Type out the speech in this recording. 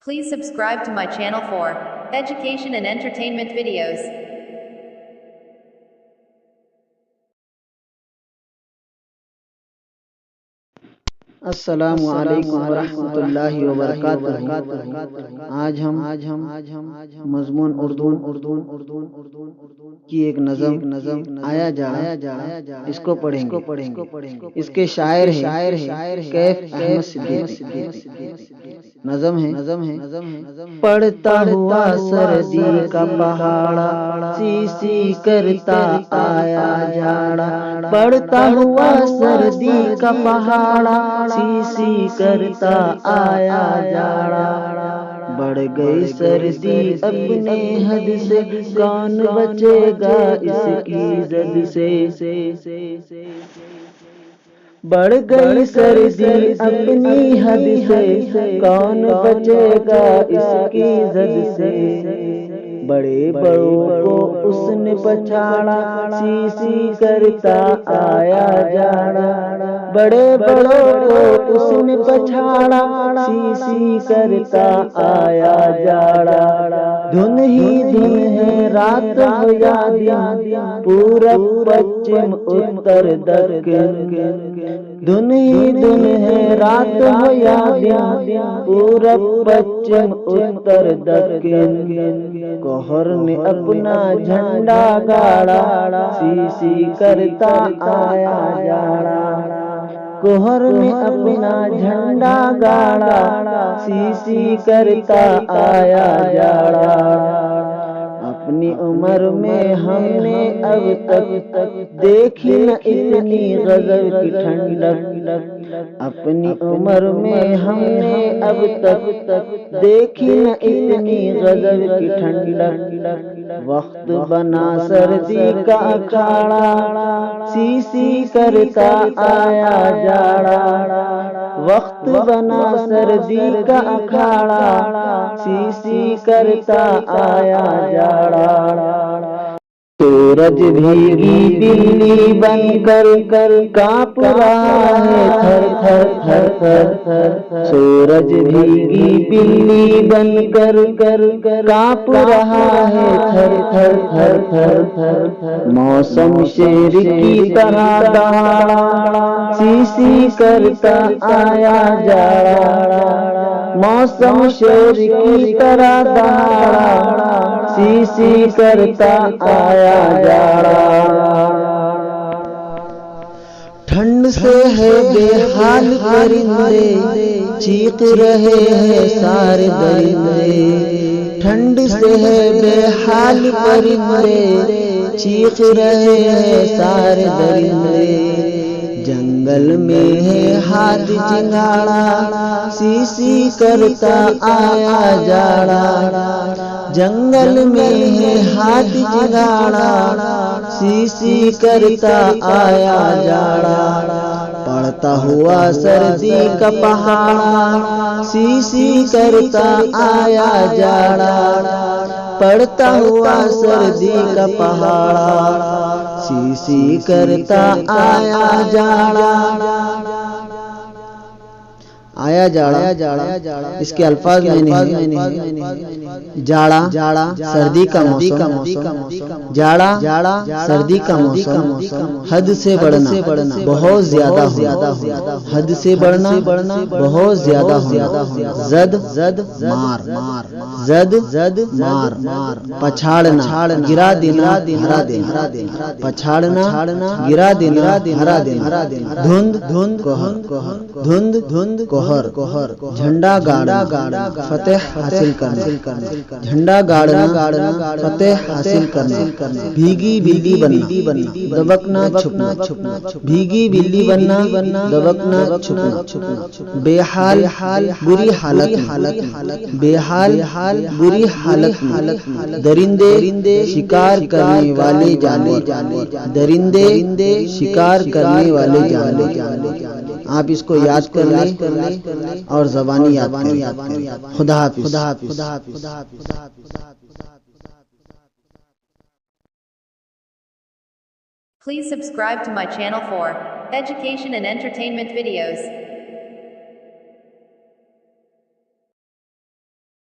Please subscribe to my channel for education and entertainment videos. अस्सलामु अलैकुम वरहमतुल्लाहि वबरकातुहू। आज हम मज़मून उर्दू की एक नज़म आया जा इसको पढ़ेंगे। इसके शायर हैं कैफ अहमद सिद्दीकी। नज़म है पढ़ता हुआ सर्दी का पहाड़ा, सी करता आया जाड़ा। पढ़ता हुआ सर्दी का पहाड़ा, सी करता आया जाड़ा। बढ़ गई सर्दी अपने हद से, कौन बचेगा इसकी जद से। बढ़ गई सर्दी अपनी हद से, कौन बचेगा इसकी जद से। बड़े बड़ों को उसने पछाड़ा, सी करता आया जाड़ा। बड़े बड़ों को उसने पछाड़ा, सी करता आया जाड़ा। धुन ही धुन है रात हो या दिन, पूरब पश्चिम उत्तर दक्षिण। धुन ही धुन है रात हो या दिन, पूरब पश्चिम उत्तर दक्षिण। कोहर ने अपना झंडा गाड़ा, सी करता आया जाड़ा। कोहर ने अपना झंडा गाड़ा, सी करता आया जाड़ा। अपनी उम्र में हमने अब तक देखी न इतनी गजब की ठंडक। अपनी उम्र में हमने अब तक देखी न इतनी गजब की ठंडक। वक्त बना सर्दी का अखाड़ा, सी करता आया जाड़ा। वक्त बना सर्दी का अखाड़ा, सी करता आया जाड़ा। सूरज भीगी बिल्ली बनकर कांप रहा है थर थर थर। सूरज भीगी बिल्ली बनकर कांप रहा है थर थर थर। मौसम शेर की तरह दहाड़ा, सी करता आया जाड़ा। मौसम शेर की तरह दहाड़ा, सी करता आया जाड़ा। ठंड से है बेहाल परिंदे, चीख रहे हैं सारे दरिंदे। ठंड से है बेहाल परिंदे, चीख रहे हैं सारे दरिंदे। जंगल में है हाथ चिंगाड़ा, सी करता आया जाड़ा। जंगल में है हाथ चिंगाड़ा, सी करता आया जाड़ा। पड़ता हुआ सर्दी का पहाड़ा, सी करता आया जाड़ा। पड़ता हुआ सर्दी का पहाड़ा, सी करता आया जाड़ा। आया जाड़ा इसके अल्फाज में जाड़ा सर्दी का मौसम। जाड़ा सर्दी का मौसम। हद से बढ़ना बहुत ज्यादा हो, हद से बढ़ना बहुत ज्यादा हो। जद मार, जद मार। पछाड़ना गिरा देना हरा देना। पछाड़ना गिरा देना हरा देना। धुंध कोहर। झंडा गाड़ना फतेह हासिल करना। झंडा गाड़ना फतेह हासिल करना। भीगी बिल्ली बनना दबकना छुपना। भीगी बिल्ली बनना दबकना छुपना। बेहाल बुरी हालत। बेहाल बुरी हालत। दरिंदे शिकार करने वाले जानवर। दरिंदे शिकार करने वाले जानवर। आप इसको याद कर लें और ज़बानी याद करें। खुदा हाफिज़। Please subscribe to my channel for education and entertainment videos.